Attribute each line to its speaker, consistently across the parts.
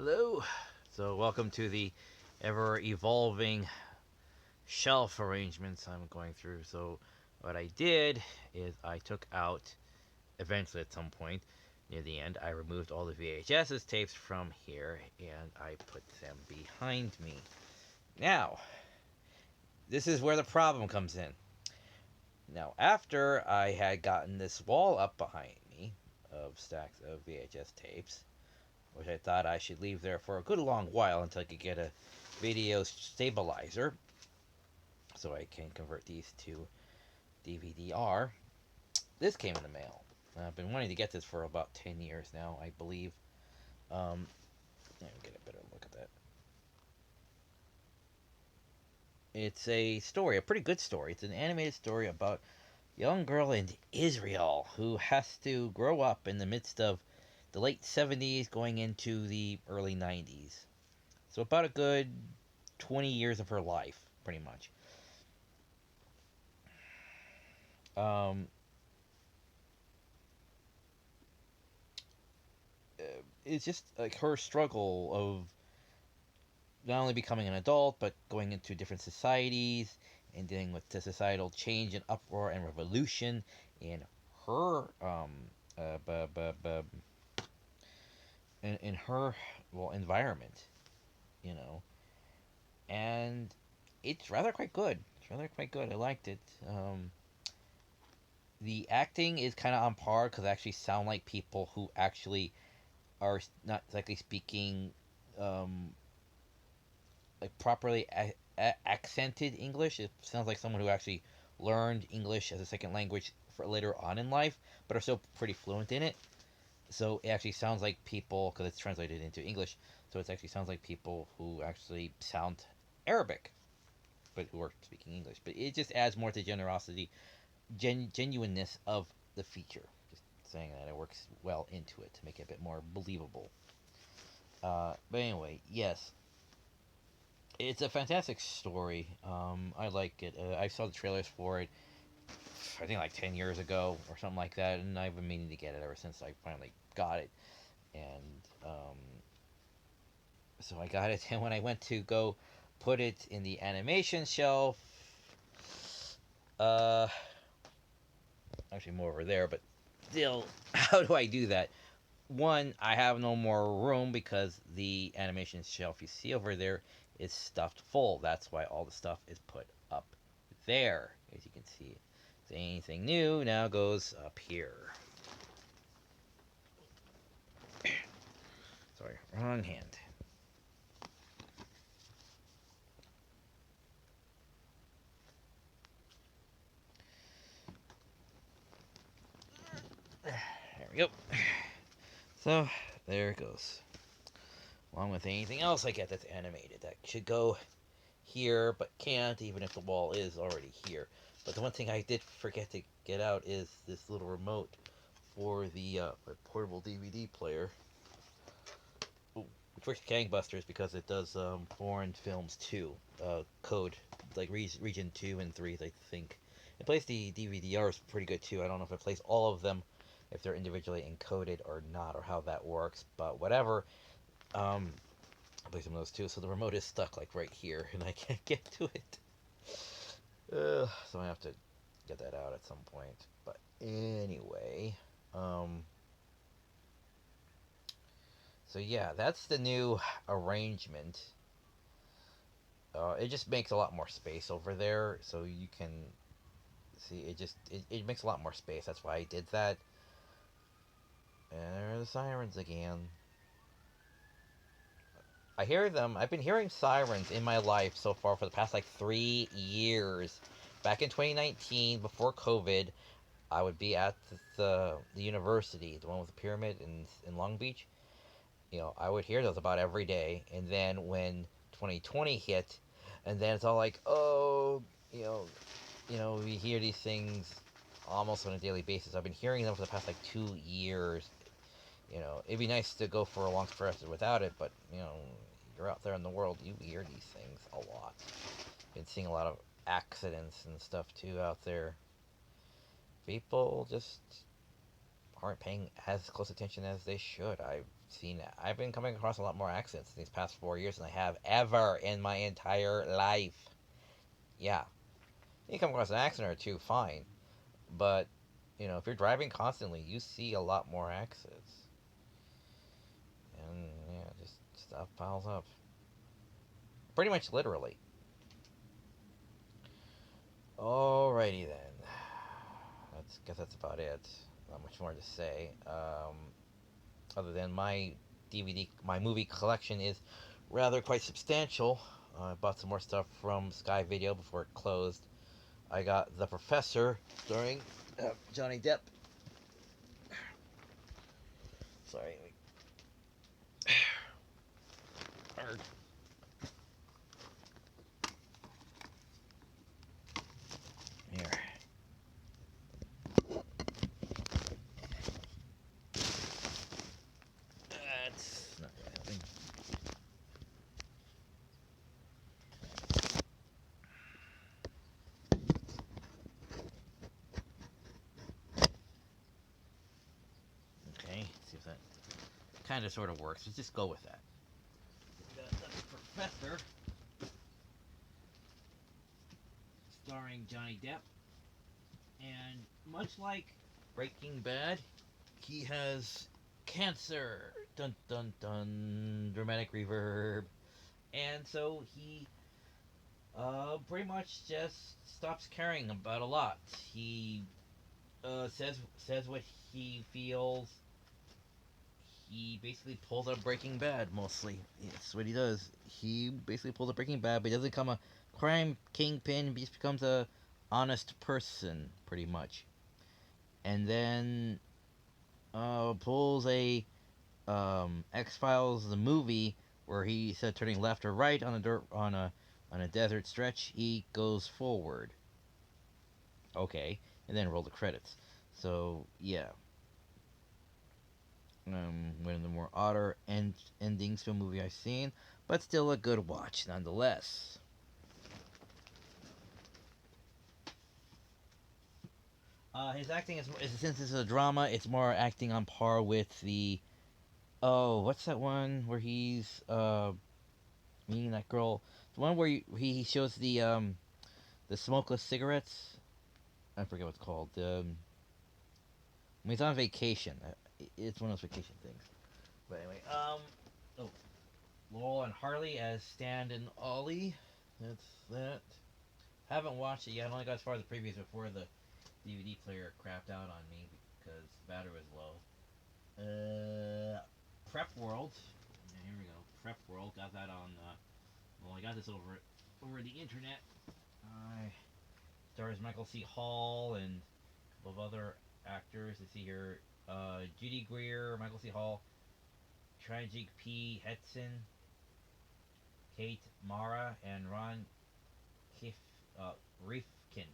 Speaker 1: Hello. So, welcome to the ever evolving shelf arrangements I'm going through. So, what I did is I took out, eventually at some point near the end, I removed all the VHS tapes from here and I put them behind me. Now, this is where the problem comes in. Now, after I had gotten this wall up behind me of stacks of VHS tapes, which I thought I should leave there for a good long while until I could get a video stabilizer so I can convert these to DVD-R. This came in the mail. I've been wanting to get this for about 10 years now, I believe. Let me get a better look at that. It's a story, a pretty good story. It's an animated story about a young girl in Israel who has to grow up in the midst of the late 70s going into the early 90s. So about a good 20 years of her life, pretty much. Um, it's just like her struggle of not only becoming an adult but going into different societies and dealing with the societal change and uproar and revolution in her in her environment, you know, and it's rather quite good. It's rather quite good. I liked it. The acting is kind of on par because they actually sound like people who actually are not exactly speaking um, like properly accented English. It sounds like someone who actually learned English as a second language for later on in life, but are still pretty fluent in it. So it actually sounds like people because it's translated into English. So it actually sounds like people who actually sound Arabic, but who are speaking English. But it just adds more to generosity, genuineness of the feature. Just saying that it works well into it to make it a bit more believable. But anyway, yes, it's a fantastic story. I like it. I saw the trailers for it. I think like 10 years ago or something like that, and I've been meaning to get it ever since I finally got it. And so I got it, and when I went to go put it in the animation shelf, uh, actually more over there, but still, how do I do that? One, I have no more room because the animation shelf you see over there is stuffed full. That's why all the stuff is put up there, as you can see. So anything new now goes up here. Sorry, wrong hand. There we go. So there it goes. Along with anything else I get that's animated, that should go here, but can't, even if the wall is already here. But the one thing I did forget to get out is this little remote for the portable DVD player, which works gangbusters because it does foreign films too. Code like region 2 and 3, I think. It plays the DVD-Rs pretty good too. I don't know if it plays all of them, if they're individually encoded or not, or how that works. But whatever. I play some of those too. So the remote is stuck like right here, and I can't get to it. So I have to get that out at some point. But anyway, um, so yeah, that's the new arrangement. It just makes a lot more space over there, so you can see it makes a lot more space. That's why I did that. And there are the sirens again. I hear them. I've been hearing sirens in my life so far for the past like 3 years. Back in 2019, before COVID, I would be at the university, the one with the pyramid in Long Beach. I would hear those about every day. And then when 2020 hit, and then it's all like, oh, you know, we hear these things almost on a daily basis. I've been hearing them for the past like 2 years. It'd be nice to go for a long stretch without it, but you're out there in the world, you hear these things a lot. Been seeing a lot of accidents and stuff too out there. People just aren't paying as close attention as they should. I've seen. I've been coming across a lot more accents these past 4 years than I have ever in my entire life. Yeah, you come across an accent or two, fine, but if you're driving constantly, you see a lot more accents, and yeah, just stuff piles up. Pretty much literally. Alrighty then. Guess that's about it. Not much more to say. Other than my movie collection is rather quite substantial. I bought some more stuff from Sky Video before it closed. I got The Professor, starring Johnny Depp. Sorry. Here. That's not really helping. Okay, see if that kind of sort of works. Let's just go with that. The Professor, starring Johnny Depp, and much like Breaking Bad, he has cancer. Dun dun dun. Dramatic reverb. And so he pretty much just stops caring about a lot. He says what he feels. He basically pulls up Breaking Bad mostly. That's what he does. He basically pulls up Breaking Bad, but he doesn't become a crime kingpin. He just becomes a honest person, pretty much. And then pulls a X Files the movie where he said turning left or right on a desert stretch, he goes forward. Okay, and then roll the credits. So yeah, one of the more odder endings to a movie I've seen, but still a good watch nonetheless. His acting is since it's a drama, it's more acting on par with the what's that one where he's meeting that girl? The one where he shows the smokeless cigarettes. I forget what it's called. When he's on vacation. It's one of those vacation things. But anyway, oh, Laurel and Harley as Stan and Ollie. That's that. Haven't watched it yet. I only got as far as the previews before the DVD player crapped out on me because the battery was low. Prep World. Yeah, here we go. Prep World. Got that on. Well, I got this over the internet. Stars Michael C. Hall and a couple of other actors. Let's see here. Judy Greer, Michael C. Hall, Tragic P. Hetson, Kate Mara, and Ron Kif, Rifkin.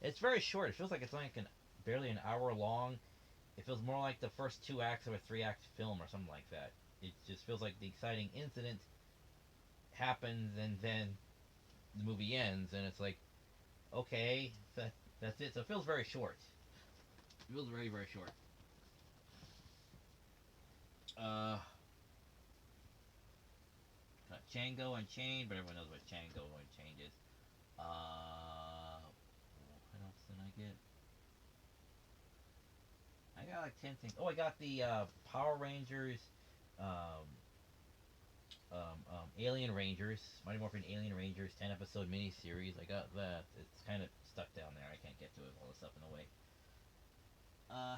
Speaker 1: It's very short. It feels like it's like barely an hour long. It feels more like the first two acts of a three-act film or something like that. It just feels like the exciting incident happens and then the movie ends, and it's like, okay, that's it. So it feels very short. It feels very, very short. Uh, Django Unchained, but everyone knows what Django Unchained is. What else did I get? I got like 10 things. Oh, I got the Power Rangers, um, Alien Rangers, Mighty Morphin Alien Rangers 10-episode miniseries. I got that. It's kind of stuck down there. I can't get to it. All this stuff in the way. Uh,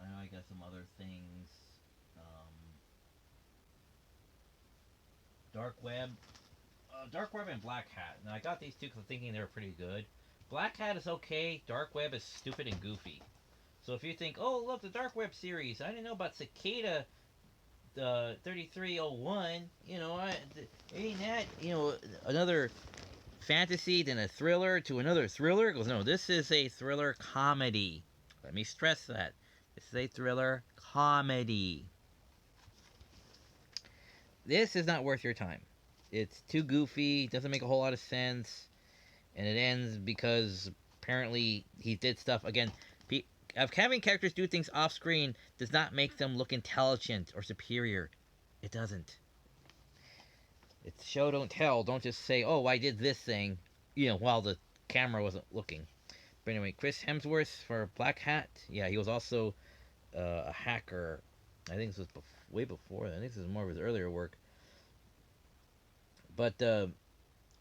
Speaker 1: I know I got some other things. Um, Dark Web. Dark Web and Black Hat. Now I got these two because I'm thinking they were pretty good. Black Hat is okay. Dark Web is stupid and goofy. So if you think, oh look, the Dark Web series, I didn't know about Cicada, the 3301. Ain't that another fantasy then a thriller to another thriller? It goes, no, this is a thriller comedy. Let me stress that. This is a thriller comedy. This is not worth your time. It's too goofy, doesn't make a whole lot of sense, and it ends because apparently he did stuff again. Of having characters do things off screen does not make them look intelligent or superior. It doesn't. It's show don't tell. Don't just say, "Oh, I did this thing," while the camera wasn't looking. But anyway, Chris Hemsworth for Black Hat. Yeah, he was also a hacker. I think this was way before. I think this is more of his earlier work. But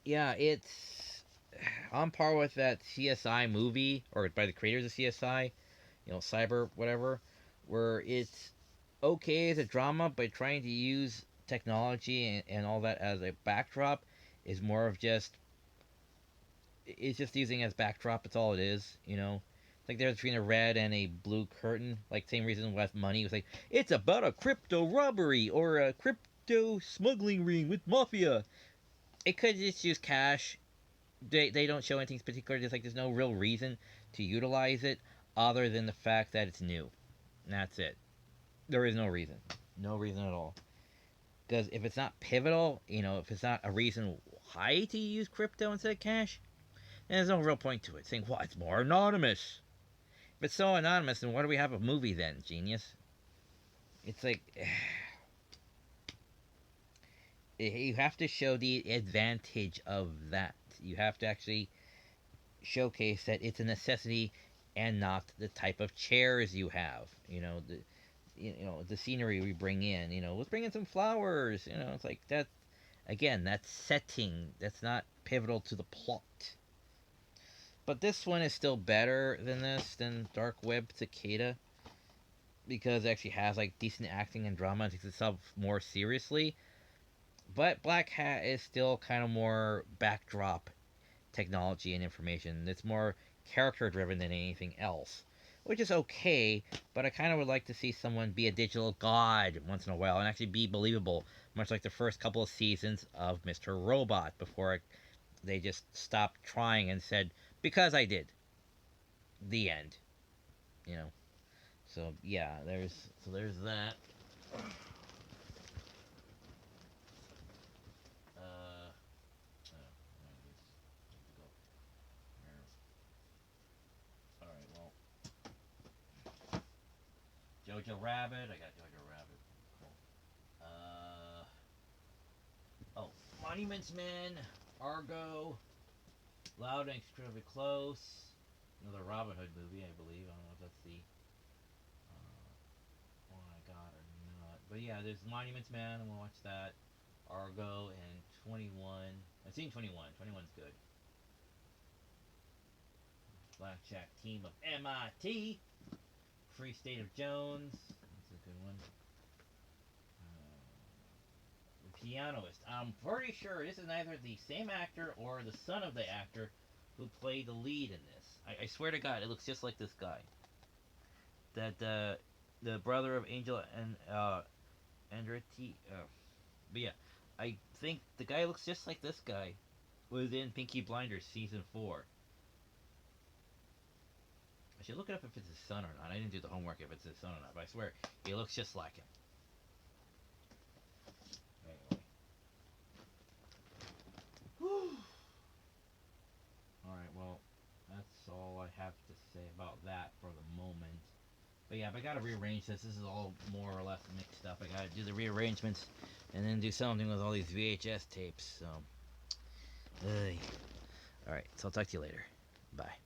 Speaker 1: yeah, it's on par with that CSI movie, or by the creators of CSI, Cyber whatever, where it's okay as a drama, but trying to use technology and all that as a backdrop is more of just it's just using as backdrop. It's all it is, It's like there's between a red and a blue curtain. Like same reason with money. It was like it's about a crypto robbery or a crypto smuggling ring with mafia. It could just use cash. They don't show anything particular. Just like there's no real reason to utilize it other than the fact that it's new. And that's it. There is no reason. No reason at all. Because if it's not pivotal, if it's not a reason why to use crypto instead of cash, then there's no real point to it. Saying, well, it's more anonymous. If it's so anonymous, then why do we have a movie then, genius? It's like you have to show the advantage of that. You have to actually showcase that it's a necessity and not the type of chairs you have. The scenery we bring in. Let's bring in some flowers. It's like that. Again, that's setting. That's not pivotal to the plot. But this one is still better than Dark Web Cicada because it actually has like decent acting and drama and takes itself more seriously. But Black Hat is still kind of more backdrop technology and information. It's more character driven than anything else, which is okay. But I kind of would like to see someone be a digital god once in a while and actually be believable, much like the first couple of seasons of Mr. Robot before they just stopped trying and said, "Because I did." The end. You know. So yeah, there's that. Uh, all right, well, Jojo Rabbit. I got Jojo Rabbit. Cool. Oh, Monuments Men, Argo, Loud and Extremely Close. Another Robin Hood movie, I believe. I don't know if that's the one I got or not. But yeah, there's Monuments Man. I'm gonna watch that. Argo and 21. I've seen 21. 21's good. Blackjack Team of MIT. Free State of Jones. That's a good one. The Pianist. I'm pretty sure this is either the same actor or the son of the actor who played the lead in this. I swear to God, it looks just like this guy. That the brother of Angel and Andretti. But yeah, I think the guy looks just like this guy. Was in Pinky Blinders season 4. I should look it up if it's his son or not. I didn't do the homework if it's his son or not, but I swear he looks just like him. Anyway. Alright, well, that's all I have to say about that for the moment. But yeah, but I gotta rearrange this. This is all more or less mixed up. I gotta do the rearrangements and then do something with all these VHS tapes. So, alright, so I'll talk to you later. Bye.